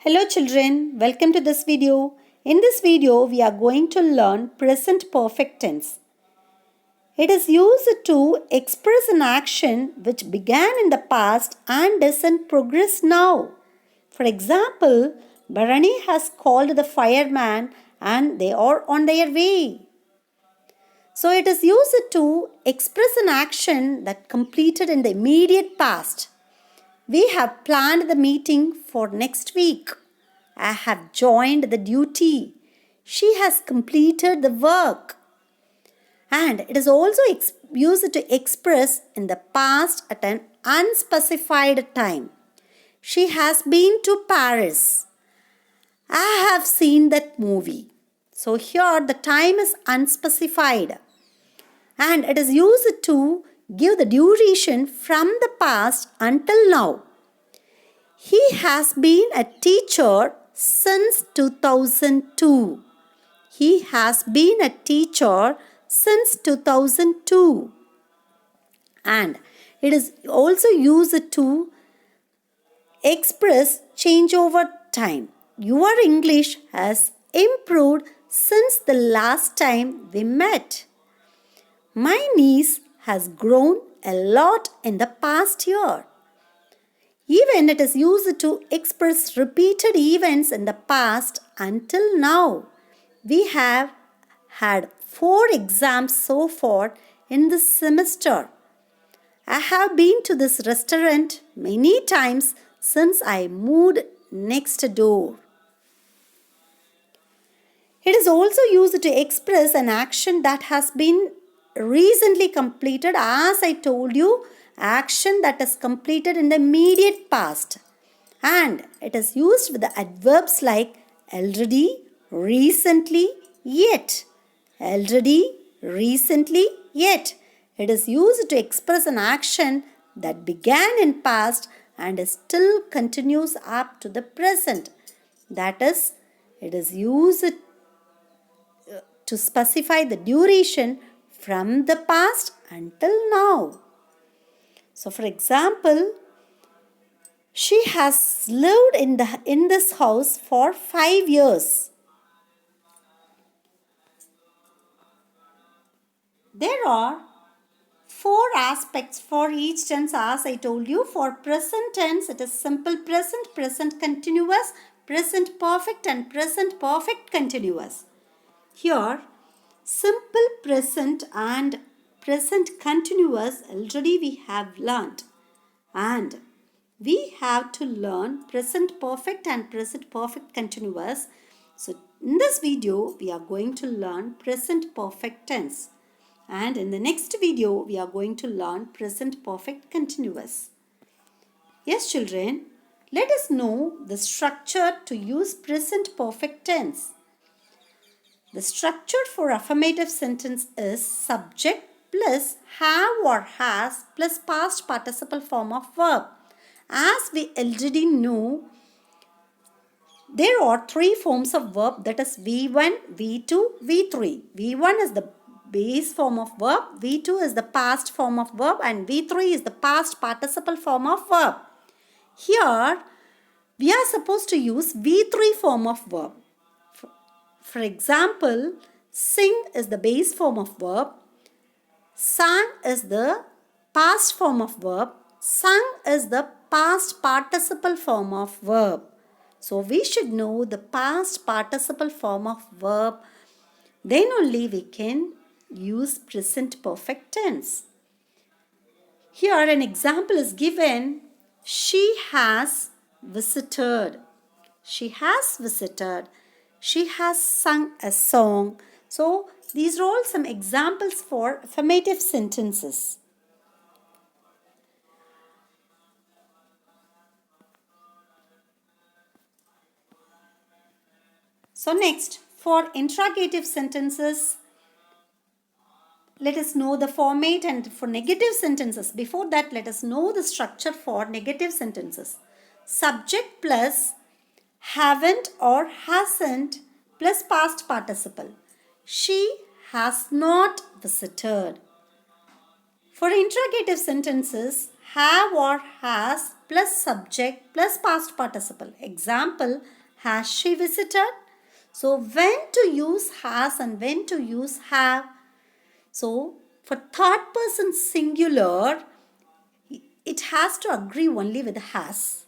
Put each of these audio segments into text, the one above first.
Hello children, welcome to this video. In this video, we are going to learn present perfect tense. It is used to express an action which began in the past and is in progress now. For example, Bharani has called the fireman and they are on their way. So it is used to express an action that completed in the immediate past. We have planned the meeting for next week. I have joined the duty. She has completed the work. And it is also used to express in the past at an unspecified time. She has been to Paris. I have seen that movie. So here the time is unspecified. And it is used to give the duration from the past until now. He has been a teacher since 2002. He has been a teacher since 2002. And it is also used to express change over time. Your English has improved since the last time we met. My niece has grown a lot in the past year. Even it is used to express repeated events in the past until now. We have had 4 exams so far in this semester. I have been to this restaurant many times since I moved next door. It is also used to express an action that has been recently completed. As I told you, action that is completed in the immediate past. And it is used with the adverbs like already, recently, yet. Already, recently, yet. It is used to express an action that began in past and still continues up to the present. That is, it is used to specify the duration from the past until now. So, for example, she has lived in this house for 5 years. There are 4 aspects for each tense, as I told you. For present tense, it is simple present, present continuous, present perfect and present perfect continuous. Here, simple present and present continuous already we have learnt. And we have to learn present perfect and present perfect continuous. So, in this video, we are going to learn present perfect tense. And in the next video, we are going to learn present perfect continuous. Yes, children, let us know the structure to use present perfect tense. The structure for affirmative sentence is subject plus have or has plus past participle form of verb. As we already know, there are 3 forms of verb, that is V1, V2, V3. V1 is the base form of verb, V2 is the past form of verb, and V3 is the past participle form of verb. Here, we are supposed to use V3 form of verb. For example, sing is the base form of verb, sang is the past form of verb, sung is the past participle form of verb. So we should know the past participle form of verb. Then only we can use present perfect tense. Here an example is given. She has visited. She has visited. She has sung a song. So these are all some examples for affirmative sentences. So next, for interrogative sentences, let us know the format, and for negative sentences, before that let us know the structure for negative sentences. Subject plus haven't or hasn't plus past participle. She has not visited. For interrogative sentences, have or has plus subject plus past participle. Example, has she visited? So when to use has and when to use have. So for third person singular, it has to agree only with has.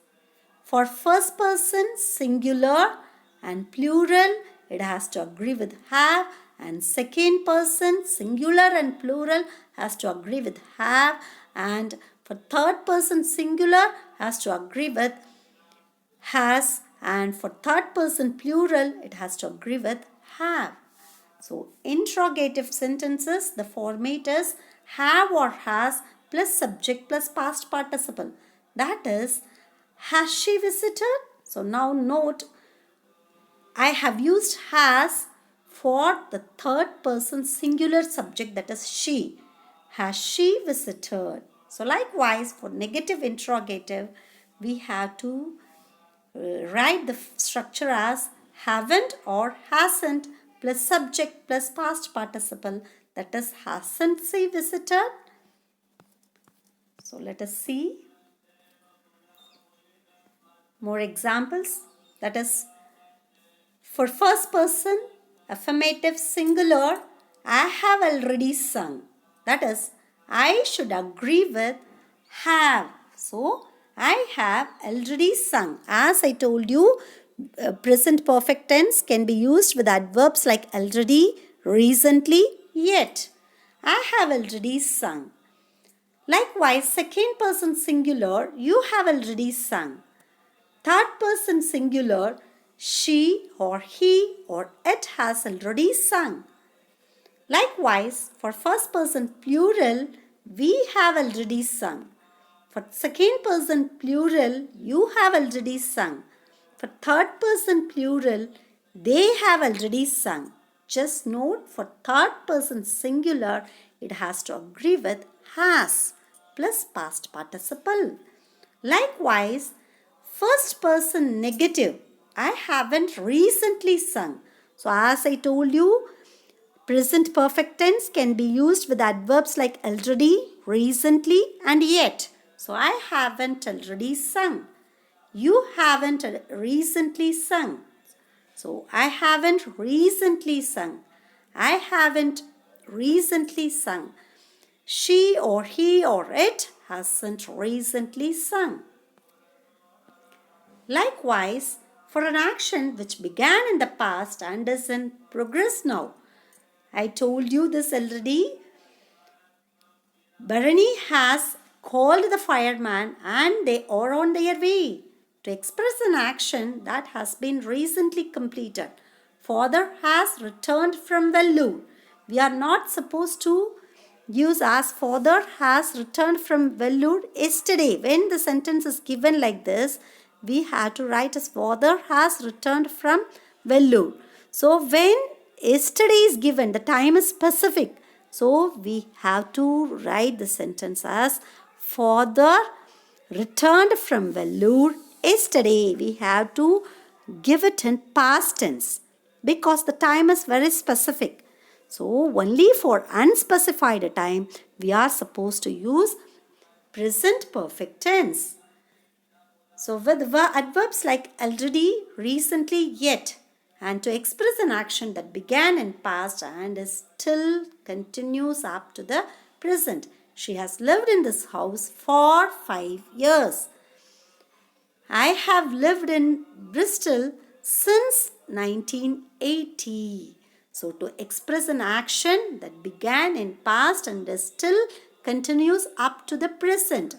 For first person singular and plural, it has to agree with have, and second person singular and plural has to agree with have, and for third person singular has to agree with has, and for third person plural it has to agree with have. So interrogative sentences, the format is have or has plus subject plus past participle. That is, has she visited? So now note, I have used has for the third person singular subject, that is she. Has she visited? So likewise for negative interrogative, we have to write the structure as haven't or hasn't plus subject plus past participle, that is, hasn't she visited? So let us see more examples. That is, for first person affirmative singular, I have already sung. That is, I should agree with have. So I have already sung. As I told you, present perfect tense can be used with adverbs like already, recently, yet. I have already sung. Likewise, second person singular, you have already sung. Third person singular, she or he or it has already sung. Likewise, for first person plural, we have already sung. For second person plural, you have already sung. For third person plural, they have already sung. Just note, for third person singular, it has to agree with has plus past participle. Likewise, first person negative, I haven't recently sung. So as I told you, present perfect tense can be used with adverbs like already, recently and yet. So I haven't already sung. You haven't recently sung. So I haven't recently sung. I haven't recently sung. She or he or it hasn't recently sung. Likewise, for an action which began in the past and is in progress now. I told you this already. Bharani has called the fireman and they are on their way. To express an action that has been recently completed. Father has returned from Vellore. We are not supposed to use as father has returned from Vellore yesterday. When the sentence is given like this, we have to write as father has returned from Vellore. So when yesterday is given, the time is specific. So we have to write the sentence as father returned from Vellore yesterday. We have to give it in past tense because the time is very specific. So only for unspecified time we are supposed to use present perfect tense. So with adverbs like already, recently, yet, and to express an action that began in past and is still continues up to the present. She has lived in this house for 5 years. I have lived in Bristol since 1980. So to express an action that began in past and is still continues up to the present.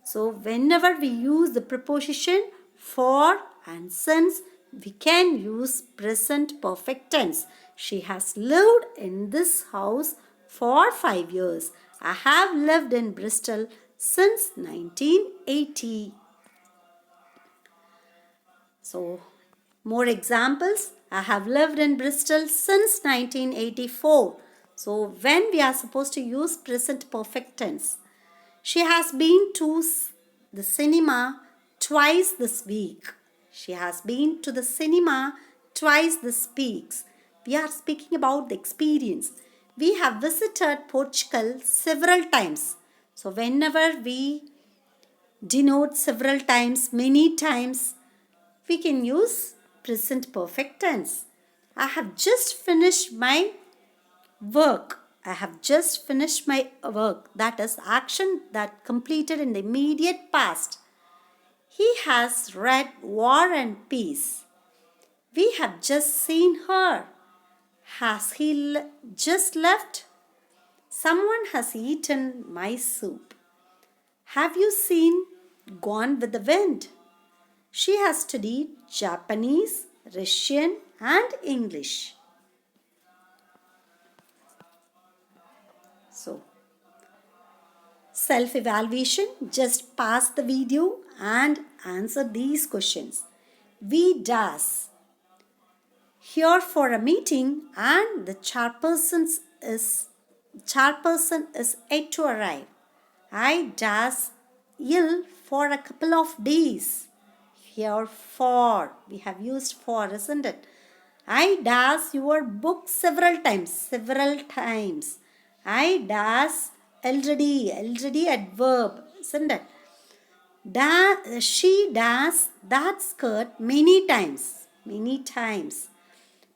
So whenever we use the preposition for and since, we can use present perfect tense. She has lived in this house for 5 years. I have lived in Bristol since 1980. So, more examples. I have lived in Bristol since 1984. So, when we are supposed to use present perfect tense. She has been to the cinema twice this week. She has been to the cinema twice this week. We are speaking about the experience. We have visited Portugal several times. So, whenever we denote several times, many times, we can use present perfect tense. I have just finished my work. I have just finished my work. That is action that completed in the immediate past. He has read War and Peace. We have just seen her. Has he just left? Someone has eaten my soup. Have you seen Gone with the Wind? She has studied Japanese, Russian, and English. So, self-evaluation, just pause the video and answer these questions. We does here for a meeting and the chairperson is yet to arrive. I does ill for a couple of days. Here for, we have used for, isn't it? I does your book several times. I does already adverb, isn't it? She does that skirt many times.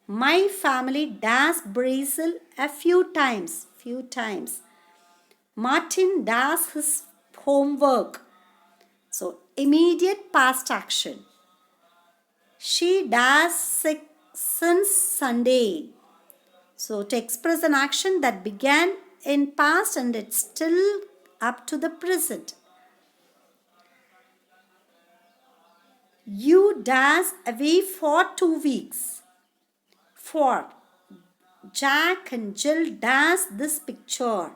My family does Brazil a few times. Martin does his homework. So, immediate past action. She does sick since Sunday. So, to express an action that began in past and it's still up to the present. You does away for 2 weeks. For Jack and Jill does this picture.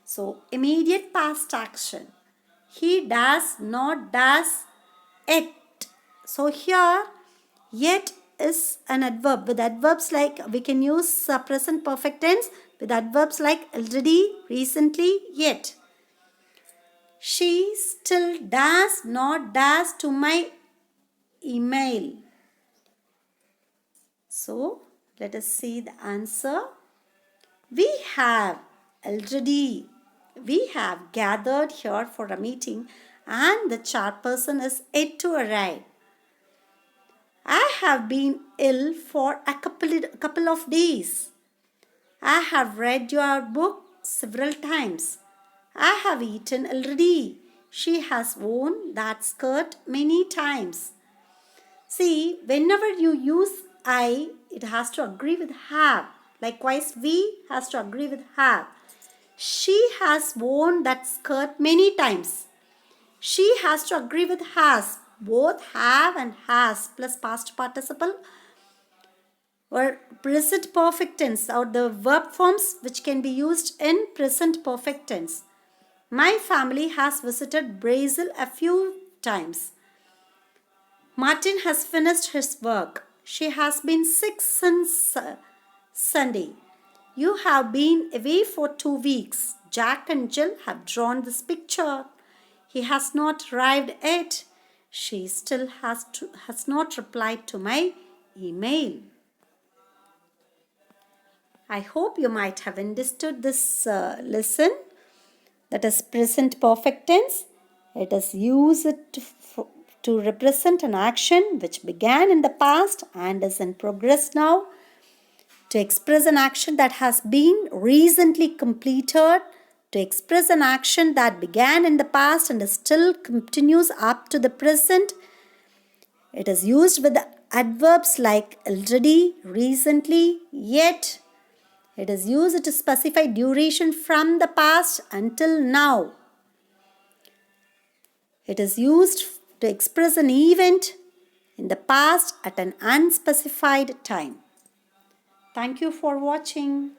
So, immediate past action. He does not does it. So, here, yet is an adverb. With adverbs like, we can use present perfect tense with adverbs like already, recently, yet. She still does not does to my email. So, let us see the answer. We have gathered here for a meeting and the chairperson is yet to arrive. I have been ill for a couple of days. I have read your book several times. I have eaten already. She has worn that skirt many times. See, whenever you use I, it has to agree with have. Likewise, we has to agree with have. She has worn that skirt many times. She has to agree with has. Both have and has plus past participle or present perfect tense or the verb forms which can be used in present perfect tense. My family has visited Brazil a few times. Martin has finished his work. She has been sick since Sunday. You have been away for 2 weeks. Jack and Jill have drawn this picture. He has not arrived yet. She still has not replied to my email. I hope you might have understood this lesson. That is present perfect tense. It is used to represent an action which began in the past and is in progress now. To express an action that has been recently completed. To express an action that began in the past and still continues up to the present. It is used with the adverbs like already, recently, yet. It is used to specify duration from the past until now. It is used to express an event in the past at an unspecified time. Thank you for watching.